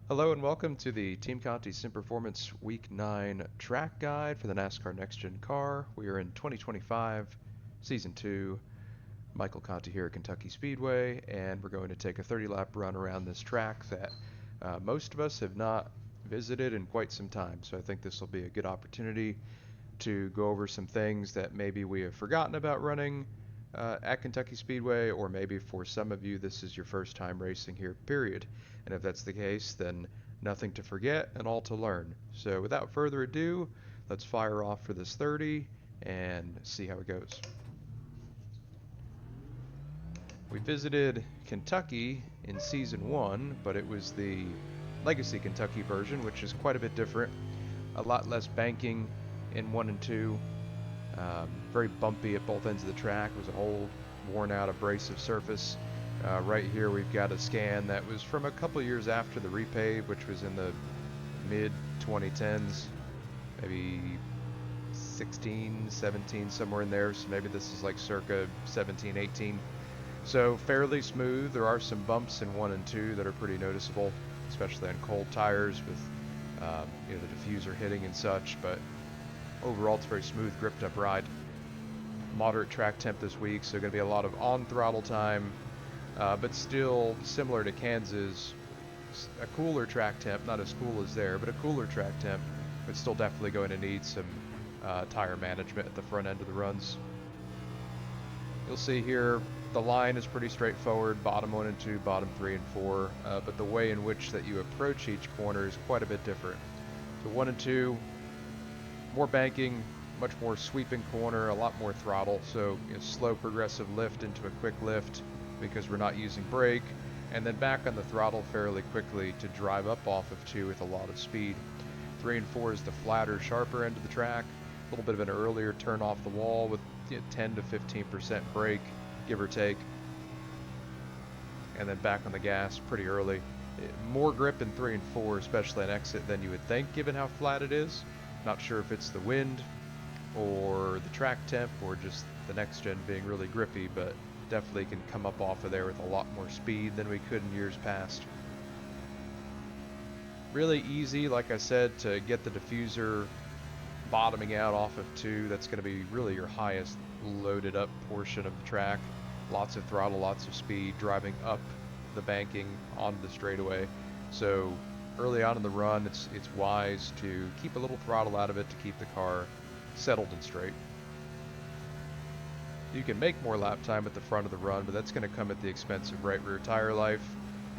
Hello and welcome to the Team Conti Sim Performance Week 9 track guide for the NASCAR NextGen car. We are in 2025, Season 2. Michael Conti here at Kentucky Speedway, and we're going to take a 30-lap run around this track that most of us have not visited in quite some time. So I think this will be a good opportunity to go over some things that maybe we have forgotten about running at Kentucky Speedway, or maybe for some of you this is your first time racing here, period. And if that's the case, then nothing to forget and all to learn. So without further ado, let's fire off for this 30 and see how it goes. We visited Kentucky in Season 1, but it was the Legacy Kentucky version, which is quite a bit different. A lot less banking in 1 and 2. Very bumpy at both ends of the track. It was an old, worn out, abrasive surface. Right here we've got a scan that was from a couple years after the repave, which was in the mid 2010s, maybe 16, 17, somewhere in there. So maybe this is like circa 17, 18. So fairly smooth. There are some bumps in 1 and 2 that are pretty noticeable, especially on cold tires with the diffuser hitting and such, but overall it's a very smooth, gripped up ride. Moderate track temp this week, so going to be a lot of on throttle time, but still similar to Kansas, a cooler track temp, not as cool as there, but a cooler track temp, but still definitely going to need some tire management at the front end of the runs. You'll see here the line is pretty straightforward, bottom 1 and 2, bottom 3 and 4, but the way in which that you approach each corner is quite a bit different. So 1 and 2, more banking, much more sweeping corner, a lot more throttle, so slow progressive lift into a quick lift because we're not using brake, and then back on the throttle fairly quickly to drive up off of 2 with a lot of speed. 3 and 4 is the flatter, sharper end of the track, a little bit of an earlier turn off the wall with 10 to 15% brake, give or take, and then back on the gas pretty early. More grip in 3 and 4, especially on exit, than you would think given how flat it is. Not sure if it's the wind or the track temp or just the NextGen being really grippy, but definitely can come up off of there with a lot more speed than we could in years past. Really easy, like I said, to get the diffuser bottoming out off of 2. That's going to be really your highest loaded up portion of the track. Lots of throttle, lots of speed, driving up the banking onto the straightaway. So early on in the run, it's wise to keep a little throttle out of it to keep the car settled and straight. You can make more lap time at the front of the run, but that's going to come at the expense of right rear tire life.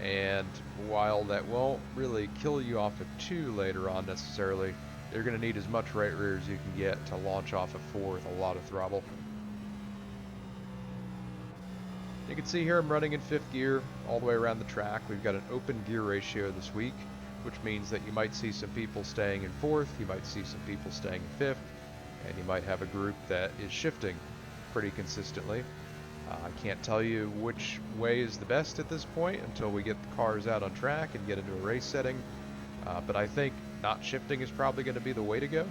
And while that won't really kill you off of 2 later on necessarily, you're going to need as much right rear as you can get to launch off of 4 with a lot of throttle. You can see here I'm running in 5th gear all the way around the track. We've got an open gear ratio this week, which means that you might see some people staying in 4th, you might see some people staying in 5th, and you might have a group that is shifting pretty consistently. I can't tell you which way is the best at this point until we get the cars out on track and get into a race setting, but I think not shifting is probably going to be the way to go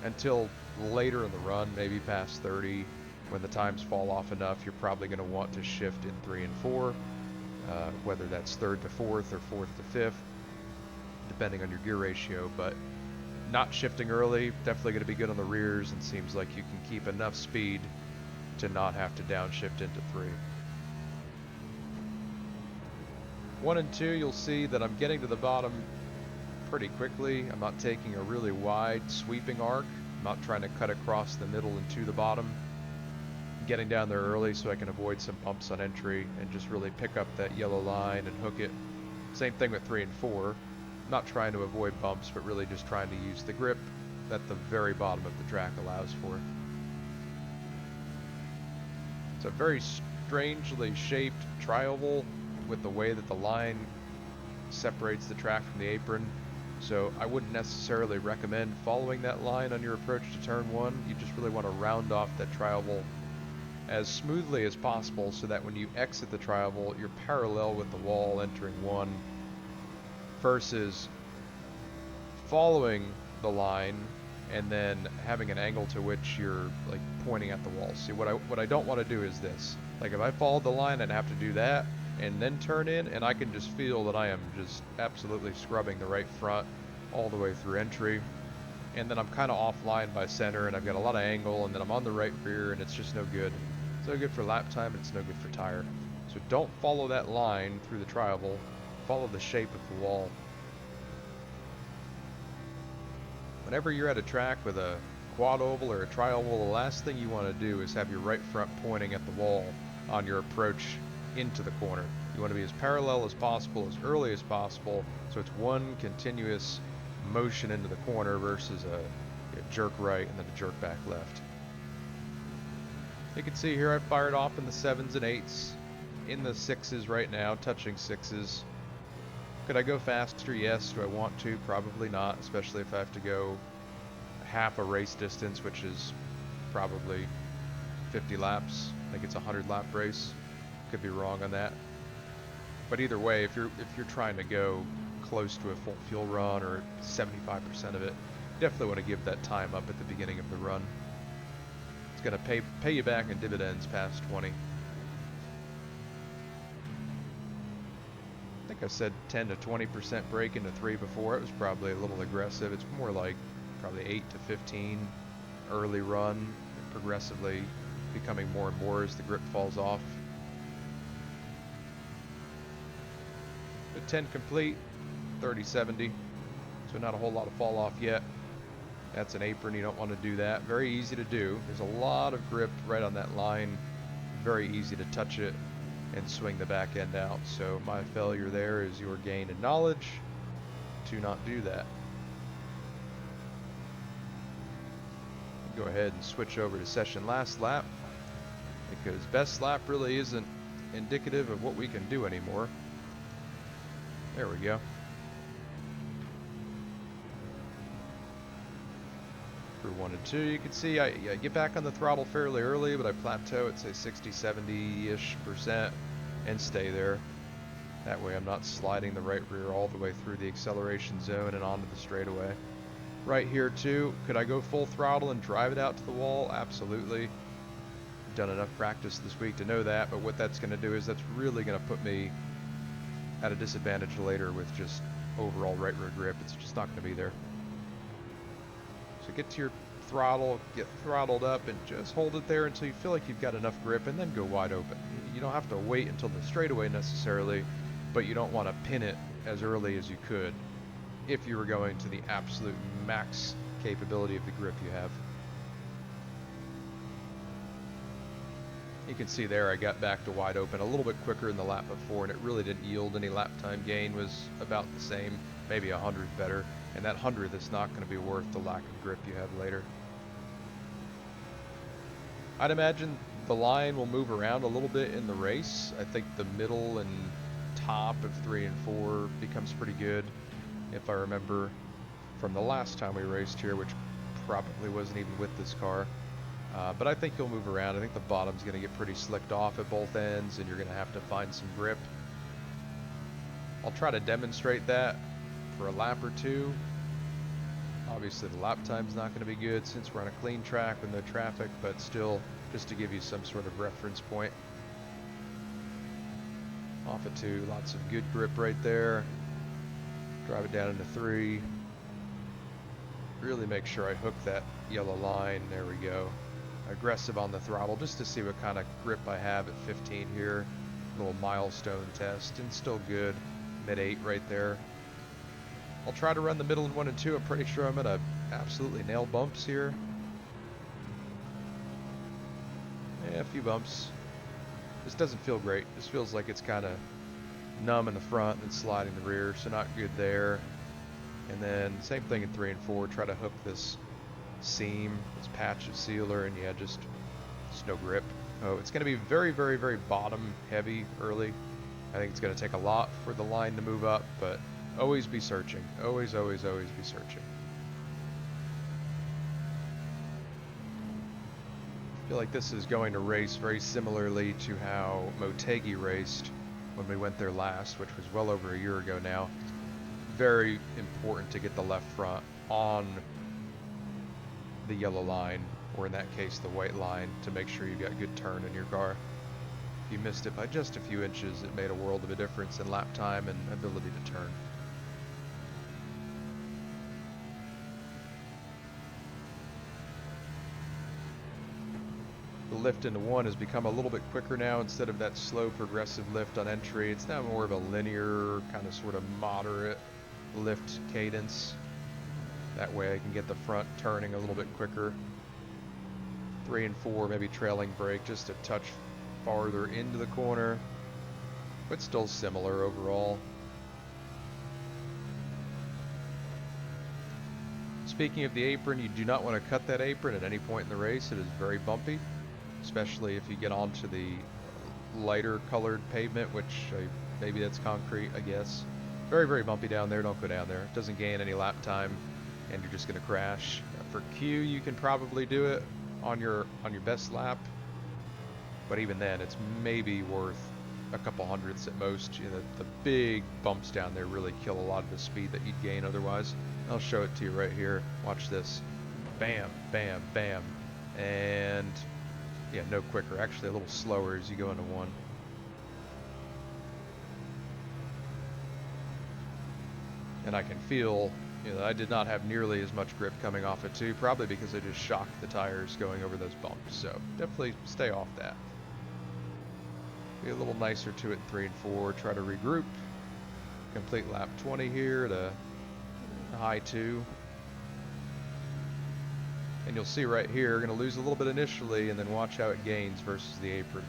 until later in the run, maybe past 30. When the times fall off enough, you're probably going to want to shift in 3 and 4, whether that's 3rd to 4th or 4th to 5th, depending on your gear ratio. But not shifting early, definitely going to be good on the rears, and seems like you can keep enough speed to not have to downshift into 3. 1 and 2, you'll see that I'm getting to the bottom pretty quickly. I'm not taking a really wide sweeping arc. I'm not trying to cut across the middle and to the bottom. Getting down there early so I can avoid some bumps on entry and just really pick up that yellow line and hook it. Same thing with 3 and 4. Not trying to avoid bumps, but really just trying to use the grip that the very bottom of the track allows for. It's a very strangely shaped tri-oval with the way that the line separates the track from the apron. So I wouldn't necessarily recommend following that line on your approach to turn 1. You just really want to round off that tri-oval as smoothly as possible so that when you exit the tri-oval, you're parallel with the wall entering 1 versus following the line and then having an angle to which you're pointing at the wall. See, what I don't want to do is this. Like if I followed the line, I'd have to do that. and then turn in, and I can just feel that I am just absolutely scrubbing the right front all the way through entry. And then I'm kind of offline by center, and I've got a lot of angle, and then I'm on the right rear, and it's just no good. It's no good for lap time, and it's no good for tire. So don't follow that line through the tri-oval. Follow the shape of the wall. Whenever you're at a track with a quad oval or a tri-oval, the last thing you want to do is have your right front pointing at the wall on your approach into the corner. You want to be as parallel as possible, as early as possible, so it's one continuous motion into the corner versus a jerk right and then a jerk back left. You can see here I fired off in the 7s and 8s, in the 6s right now, touching 6s. Could I go faster? Yes. Do I want to? Probably not, especially if I have to go half a race distance, which is probably 50 laps. I think it's a 100 lap race. Could be wrong on that. But either way, if you're trying to go close to a full fuel run or 75% of it, you definitely want to give that time up at the beginning of the run. It's going to pay you back in dividends past 20. I think I said 10 to 20% break into 3 before. It was probably a little aggressive. It's more like probably 8 to 15 early run, progressively becoming more and more as the grip falls off. But 10 complete, 30-70, so not a whole lot of fall off yet. That's an apron, you don't want to do that. Very easy to do. There's a lot of grip right on that line. Very easy to touch it and swing the back end out. So my failure there is your gain in knowledge to not do that. Go ahead and switch over to session last lap, because best lap really isn't indicative of what we can do anymore. There we go. For 1 and 2, you can see I get back on the throttle fairly early, but I plateau at say 60-70-ish% and stay there. That way I'm not sliding the right rear all the way through the acceleration zone and onto the straightaway. Right here too, could I go full throttle and drive it out to the wall? Absolutely. Done enough practice this week to know that, but what that's going to do is that's really going to put me at a disadvantage later with just overall right rear grip. It's just not going to be there. So get to your throttle, get throttled up, and just hold it there until you feel like you've got enough grip, and then go wide open. You don't have to wait until the straightaway necessarily, but you don't want to pin it as early as you could if you were going to the absolute max capability of the grip you have. You can see there I got back to wide open a little bit quicker in the lap before, and it really didn't yield any lap time gain. Was about the same, maybe 100 better, and that 100 is not going to be worth the lack of grip you have later. I'd imagine the line will move around a little bit in the race. I think the middle and top of 3 and 4 becomes pretty good, if I remember from the last time we raced here, which probably wasn't even with this car. But I think you'll move around. I think the bottom's going to get pretty slicked off at both ends, and you're going to have to find some grip. I'll try to demonstrate that for a lap or two. Obviously the lap time's not going to be good since we're on a clean track with no traffic, but still, just to give you some sort of reference point. Off at 2, lots of good grip right there. Drive it down into 3. Really make sure I hook that yellow line. There we go. Aggressive on the throttle just to see what kind of grip I have at 15 here. Little milestone test, and still good. Mid-8 right there. I'll try to run the middle in 1 and 2. I'm pretty sure I'm gonna absolutely nail bumps here. Yeah, a few bumps. This doesn't feel great. This feels like it's kind of numb in the front and sliding the rear, so not good there. And then same thing in 3 and 4. Try to hook this seam, this patch of sealer, and yeah, just no grip. Oh, it's going to be very, very, very bottom heavy early. I think it's going to take a lot for the line to move up, but always be searching. Always, always, always be searching. I feel like this is going to race very similarly to how Motegi raced when we went there last, which was well over a year ago now. Very important to get the left front on the yellow line, or in that case the white line, to make sure you've got good turn in your car. If you missed it by just a few inches, it made a world of a difference in lap time and ability to turn. The lift into one has become a little bit quicker now. Instead of that slow progressive lift on entry, it's now more of a linear, kind of sort of moderate lift cadence. That way I can get the front turning a little bit quicker. 3 and 4, maybe trailing brake just a touch farther into the corner, but still similar overall. Speaking of the apron, you do not want to cut that apron at any point in the race. It is very bumpy, especially if you get onto the lighter colored pavement, which maybe that's concrete, I guess. Very, very bumpy down there. Don't go down there. It doesn't gain any lap time, and you're just going to crash. For Q, you can probably do it on your best lap, but even then, it's maybe worth a couple hundredths at most. You know, the big bumps down there really kill a lot of the speed that you'd gain otherwise. I'll show it to you right here. Watch this. Bam, bam, bam, and yeah, no quicker. Actually, a little slower as you go into one. And I can feel, you know, I did not have nearly as much grip coming off it too, probably because I just shocked the tires going over those bumps. So definitely stay off that. Be a little nicer to it in 3 and 4. Try to regroup. Complete lap 20 here at a high 2. And you'll see right here, going to lose a little bit initially, and then watch how it gains versus the apron.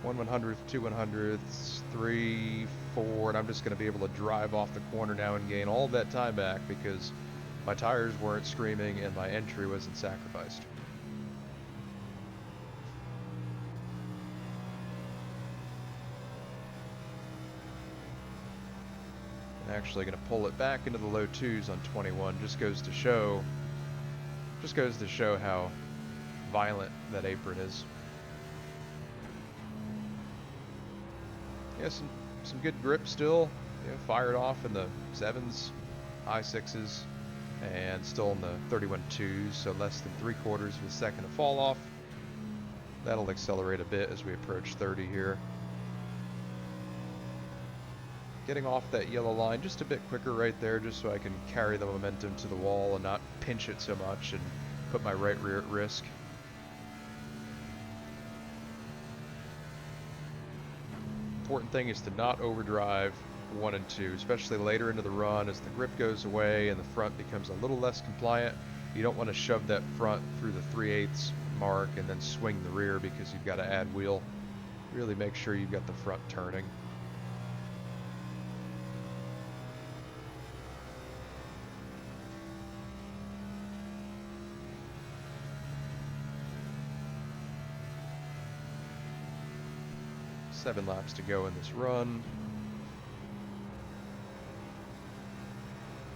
1/100th, 2/100ths, 3, 4, and I'm just going to be able to drive off the corner now and gain all of that time back because my tires weren't screaming and my entry wasn't sacrificed. I'm actually going to pull it back into the low 2s on 21. Just goes to show how violent that apron is. Yeah, some good grip still. Yeah, fired off in the 7s, high 6s, and still in the 31.2s, so less than 3/4 of a second to fall off. That'll accelerate a bit as we approach 30 here. Getting off that yellow line just a bit quicker right there, just so I can carry the momentum to the wall and not pinch it so much and put my right rear at risk. Important thing is to not overdrive 1 and 2, especially later into the run as the grip goes away and the front becomes a little less compliant. You don't want to shove that front through the 3/8 mark and then swing the rear because you've got to add wheel. Really make sure you've got the front turning. Seven laps to go in this run.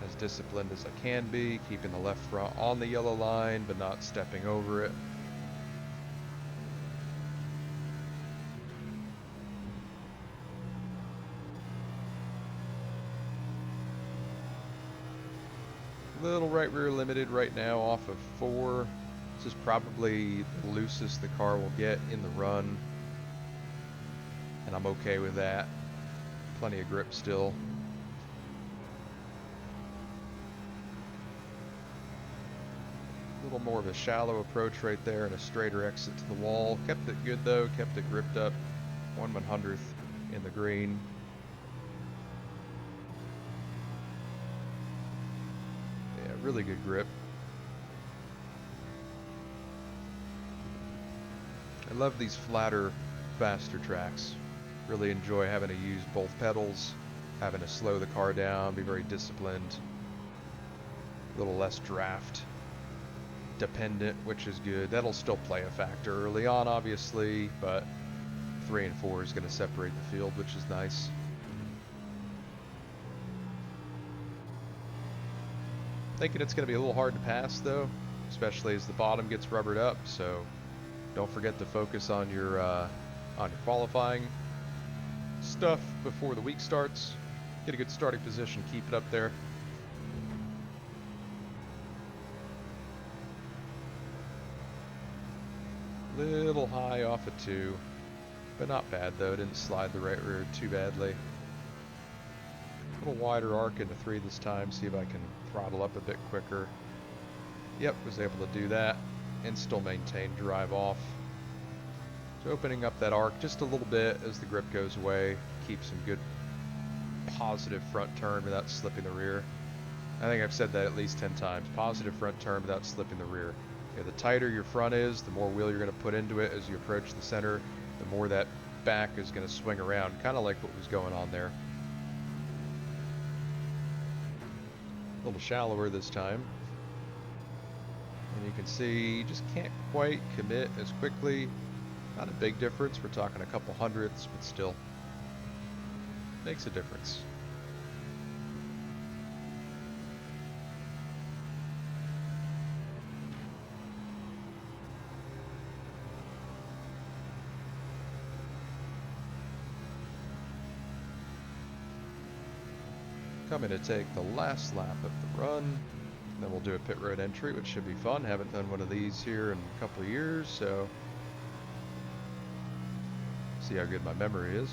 As disciplined as I can be, keeping the left front on the yellow line, but not stepping over it. Little right rear limited right now off of 4. This is probably the loosest the car will get in the run, and I'm okay with that. Plenty of grip still. A little more of a shallow approach right there and a straighter exit to the wall. Kept it good though, kept it gripped up. 1/100th in the green. Yeah, really good grip. I love these flatter, faster tracks. Really enjoy having to use both pedals, having to slow the car down, be very disciplined. A little less draft dependent, which is good. That'll still play a factor early on, obviously, but 3 and 4 is going to separate the field, which is nice. Thinking it's going to be a little hard to pass, though, especially as the bottom gets rubbered up, so don't forget to focus on your qualifying stuff before the week starts. Get a good starting position, keep it up there. Little high off of 2, but not bad though. Didn't slide the right rear too badly. A little wider arc into 3 this time, see if I can throttle up a bit quicker. Yep, was able to do that and still maintain drive off. So opening up that arc just a little bit as the grip goes away, keep some good positive front turn without slipping the rear. I think I've said that at least 10 times. Positive front turn without slipping the rear. The tighter your front is, the more wheel you're going to put into it as you approach the center, the more that back is going to swing around, kind of like what was going on there. A little shallower this time. And you can see you just can't quite commit as quickly. Not a big difference. We're talking a couple hundredths, but still makes a difference. Coming to take the last lap of the run. And then we'll do a pit road entry, which should be fun. Haven't done one of these here in a couple of years, so see how good my memory is.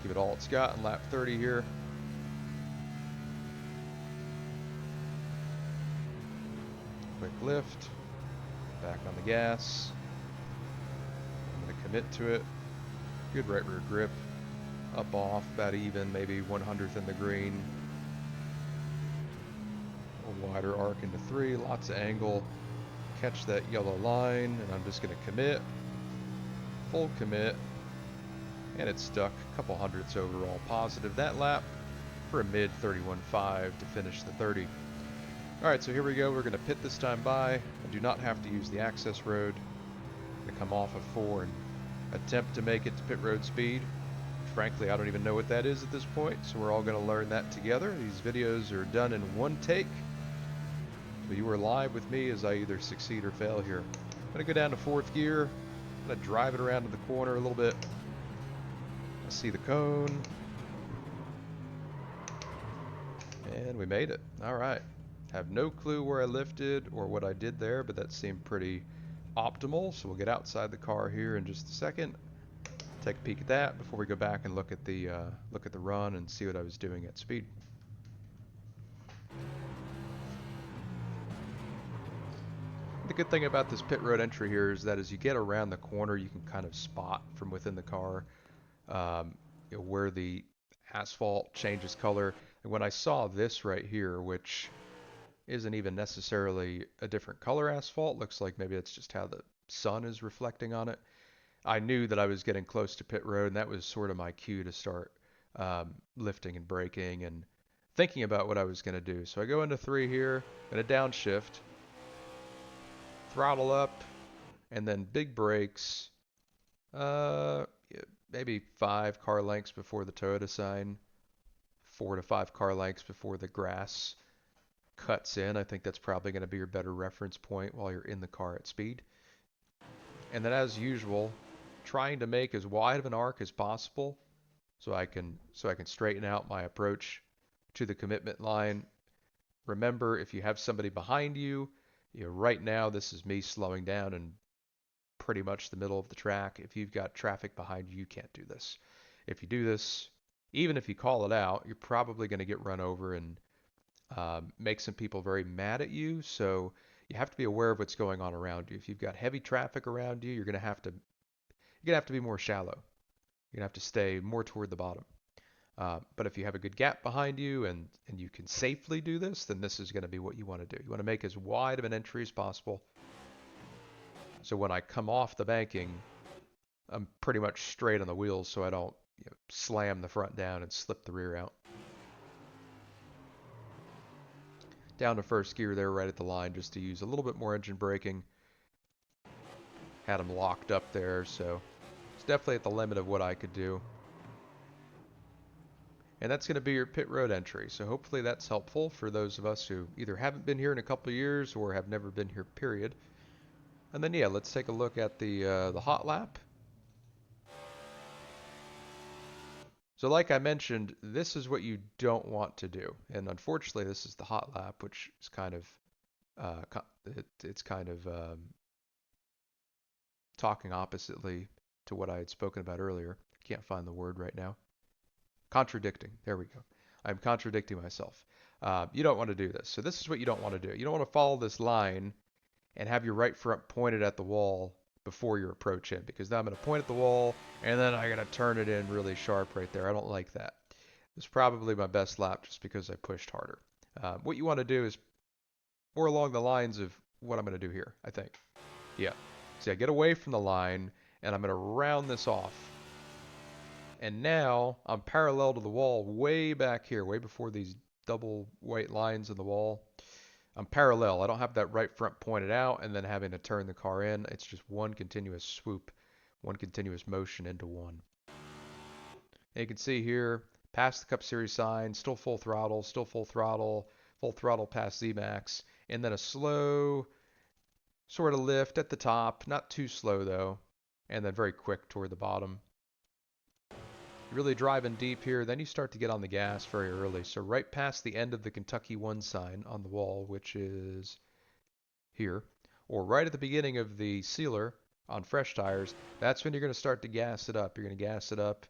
Give it all it's got in lap 30 here. Quick lift. Back on the gas. I'm going to commit to it. Good right rear grip. Up off, about even, maybe 100th in the green. A little wider arc into 3, lots of angle. Catch that yellow line, and I'm just going to commit. Full commit. And it's stuck, a couple hundredths overall positive that lap for a mid 31.5 to finish the 30. Alright, so here we go. We're going to pit this time by. I do not have to use the access road. I'm going to come off of 4 and attempt to make it to pit road speed. Frankly, I don't even know what that is at this point, so we're all going to learn that together. These videos are done in one take, so you are live with me as I either succeed or fail here. I'm going to go down to 4th gear. I'm going to drive it around to the corner a little bit. I see the cone. And we made it. Alright. Have no clue where I lifted or what I did there, but that seemed pretty optimal, so we'll get outside the car here in just a second. Take a peek at that before we go back and look at the run and see what I was doing at speed. The good thing about this pit road entry here is that as you get around the corner, you can kind of spot from within the car where the asphalt changes color. And when I saw this right here, which isn't even necessarily a different color asphalt, looks like maybe it's just how the sun is reflecting on it. I knew that I was getting close to pit road, and that was sort of my cue to start lifting and braking and thinking about what I was going to do. So I go into 3 here, going to downshift, throttle up, and then big brakes, maybe 5 car lengths before the Toyota sign, 4 to 5 car lengths before the grass cuts in. I think that's probably going to be your better reference point while you're in the car at speed. And then as usual, trying to make as wide of an arc as possible so I can straighten out my approach to the commitment line. Remember, if you have somebody behind you, right now this is me slowing down in pretty much the middle of the track. If you've got traffic behind you, you can't do this. If you do this, even if you call it out, you're probably going to get run over and make some people very mad at you. So you have to be aware of what's going on around you. If you've got heavy traffic around you, you're going to have to be more shallow. You're going to have to stay more toward the bottom. But if you have a good gap behind you and you can safely do this, then this is going to be what you want to do. You want to make as wide of an entry as possible. So when I come off the banking, I'm pretty much straight on the wheels so I don't slam the front down and slip the rear out. Down to 1st gear there right at the line just to use a little bit more engine braking. Had them locked up there, so it's definitely at the limit of what I could do. And that's going to be your pit road entry. So hopefully that's helpful for those of us who either haven't been here in a couple of years or have never been here, period. And then, yeah, let's take a look at the hot lap. So like I mentioned, this is what you don't want to do. And unfortunately, this is the hot lap, which is kind of It's kind of talking oppositely to what I had spoken about earlier. Can't find the word right now. Contradicting. There we go. I'm contradicting myself. You don't want to do this. So this is what you don't want to do. You don't want to follow this line and have your right front pointed at the wall before your approach in, because now I'm going to point at the wall and then I'm going to turn it in really sharp right there. I don't like that. It's probably my best lap just because I pushed harder. What you want to do is more along the lines of what I'm going to do here, I think. Yeah. See, I get away from the line and I'm going to round this off. And now I'm parallel to the wall way back here, way before these double white lines in the wall. I'm parallel. I don't have that right front pointed out and then having to turn the car in. It's just one continuous swoop, one continuous motion into one. And you can see here, past the Cup Series sign, still full throttle past ZMAX, and then a slow sort of lift at the top, not too slow though, and then very quick toward the bottom. You're really driving deep here, then you start to get on the gas very early. So right past the end of the Kentucky 1 sign on the wall, which is here, or right at the beginning of the sealer on fresh tires, that's when you're going to start to gas it up. You're going to gas it up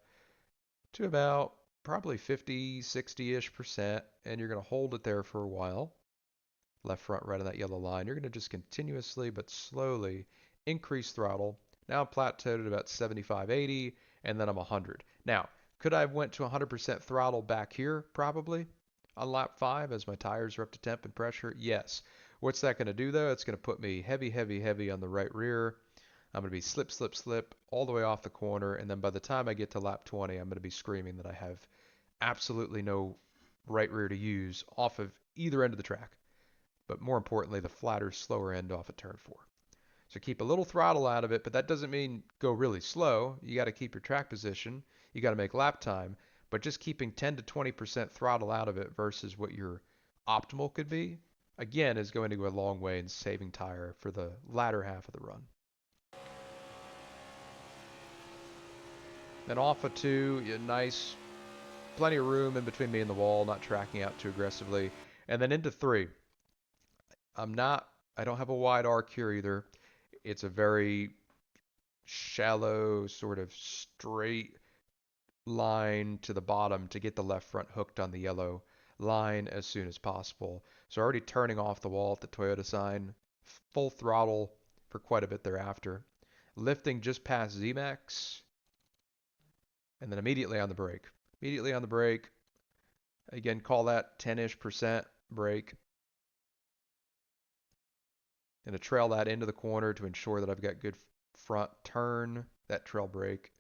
to about probably 50, 60-ish%, and you're going to hold it there for a while. Left front right on that yellow line. You're going to just continuously but slowly increase throttle. Now I'm plateaued at about 75, 80, and then I'm 100. Now, could I have went to 100% throttle back here? Probably. On lap 5 as my tires are up to temp and pressure? Yes. What's that going to do though? It's going to put me heavy, heavy, heavy on the right rear. I'm going to be slip, slip, slip all the way off the corner, and then by the time I get to lap 20, I'm going to be screaming that I have absolutely no right rear to use off of either end of the track. But more importantly, the flatter, slower end off of turn 4. So keep a little throttle out of it, but that doesn't mean go really slow. You got to keep your track position. You got to make lap time, but just keeping 10 to 20% throttle out of it versus what your optimal could be, again, is going to go a long way in saving tire for the latter half of the run. Then off of 2, nice, plenty of room in between me and the wall, not tracking out too aggressively. And then into 3. I don't have a wide arc here either. It's a very shallow, sort of straight line to the bottom to get the left front hooked on the yellow line as soon as possible. So already turning off the wall at the Toyota sign, full throttle for quite a bit thereafter. Lifting just past ZMAX, and then immediately on the brake. Immediately on the brake. Again, call that 10-ish% brake. Going to trail that into the corner to ensure that I've got good front turn. That trail brake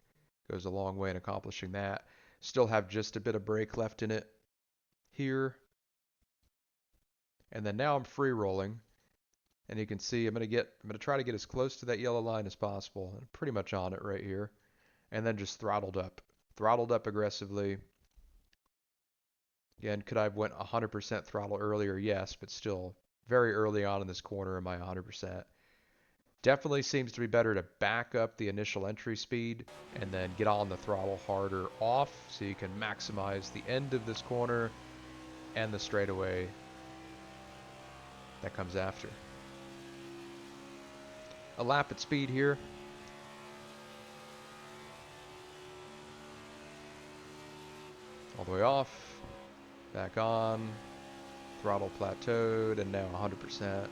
goes a long way in accomplishing that. Still have just a bit of brake left in it here. And then now I'm free rolling. And you can see I'm going to try to get as close to that yellow line as possible. I'm pretty much on it right here. And then just throttled up. Throttled up aggressively. Again, could I have went 100% throttle earlier? Yes, but still very early on in this corner am I 100%. Definitely seems to be better to back up the initial entry speed and then get on the throttle harder off so you can maximize the end of this corner and the straightaway that comes after. A lap at speed here. All the way off, back on, throttle plateaued, and now 100%.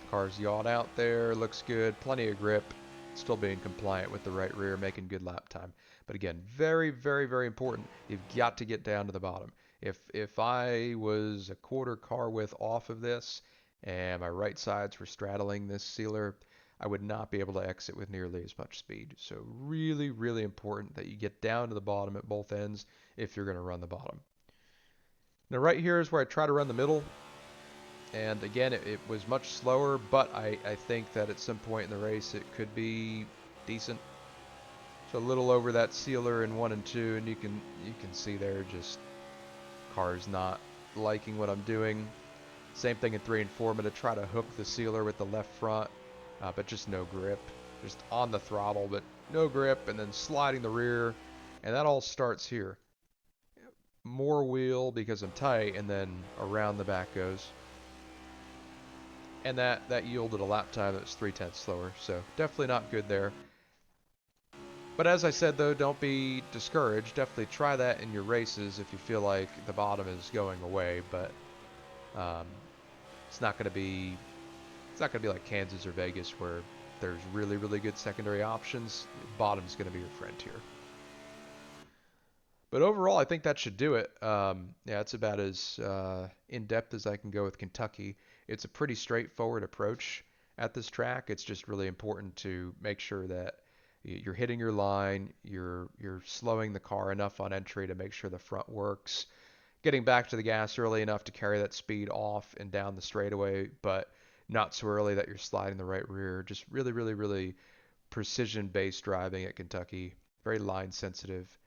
Car's yawed out there, looks good, plenty of grip, still being compliant with the right rear, making good lap time. But again, very, very, very important. You've got to get down to the bottom. If I was a quarter car width off of this and my right sides were straddling this sealer, I would not be able to exit with nearly as much speed. So really, really important that you get down to the bottom at both ends if you're going to run the bottom. Now right here is where I try to run the middle. And again, it was much slower, but I think that at some point in the race it could be decent. So a little over that sealer in 1 and 2, and you can see there just car's not liking what I'm doing. Same thing in 3 and 4. I'm going to try to hook the sealer with the left front but just no grip. Just on the throttle, but no grip, and then sliding the rear. And that all starts here. More wheel because I'm tight, and then around the back goes. And that yielded a lap time that was 3/10 slower, so definitely not good there. But as I said, though, don't be discouraged. Definitely try that in your races if you feel like the bottom is going away. But um, it's not going to be like Kansas or Vegas where there's really, really good secondary options. Bottom's going to be your friend here. But overall, I think that should do it. Yeah, it's about as in depth as I can go with Kentucky. It's a pretty straightforward approach at this track. It's just really important to make sure that you're hitting your line, you're slowing the car enough on entry to make sure the front works, getting back to the gas early enough to carry that speed off and down the straightaway, but not so early that you're sliding the right rear. Just really, really, really precision-based driving at Kentucky. Very line sensitive.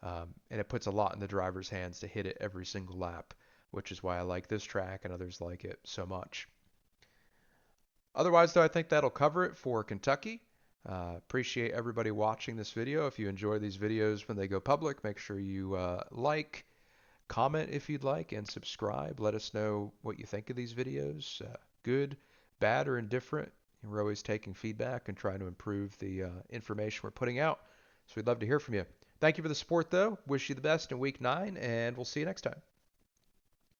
And it puts a lot in the driver's hands to hit it every single lap, which is why I like this track and others like it so much. Otherwise, though, I think that'll cover it for Kentucky. Appreciate everybody watching this video. If you enjoy these videos when they go public, make sure you like, comment if you'd like, and subscribe. Let us know what you think of these videos. Good, bad, or indifferent. We're always taking feedback and trying to improve the information we're putting out. So we'd love to hear from you. Thank you for the support, though. Wish you the best in week 9, and we'll see you next time.